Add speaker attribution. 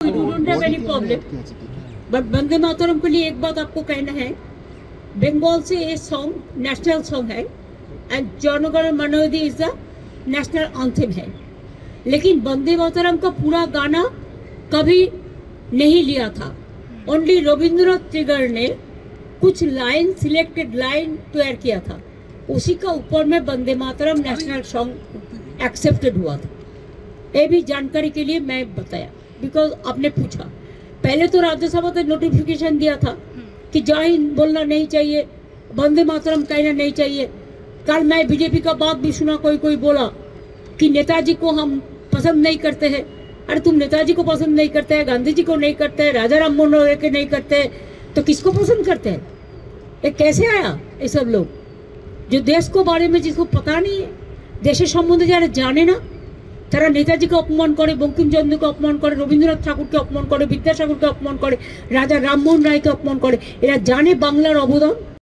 Speaker 1: We don't have any problem, but Vande Mataram के लिए एक बात आपको कहना है, बंगाल से ये सॉन्ग नेशनल सॉन्ग है एंड जनगण मन अधि इज द नेशनल एंथम है, लेकिन वंदे मातरम का पूरा गाना कभी नहीं लिया था। ओनली रविंद्रनाथ टैगोर ने कुछ लाइन, सिलेक्टेड लाइन तैयार किया था, उसी का ऊपर में Vande Mataram national song accepted हुआ था। ये भी जानकारी के लिए मैं बताया, बिकॉज आपने पूछा। पहले तो राज्यसभा ने नोटिफिकेशन दिया था कि जय हिंद बोलना नहीं चाहिए, वंदे मातरम कहना नहीं चाहिए। कल मैं बीजेपी का बात भी सुना, कोई बोला कि नेताजी को हम पसंद नहीं करते हैं। अरे तुम नेताजी को पसंद नहीं करते हैं, गांधी जी को नहीं करते हैं, राजा राम मोहन राय के नहीं करते हैं, तो किसको पसंद करते हैं? ये कैसे आया ये सब लोग जो देश को बारे में जिसको पता नहीं है, देशेर सम्बन्धे যারা জানে না, তারা নেতাজিকে অপমান করে, বঙ্কিমচন্দ্রকে অপমান করে, রবীন্দ্রনাথ ঠাকুরকে অপমান করে, বিদ্যাসাগরকে অপমান করে, রাজা রামমোহন রায়কে অপমান করে। এরা জানে বাংলার অবদান।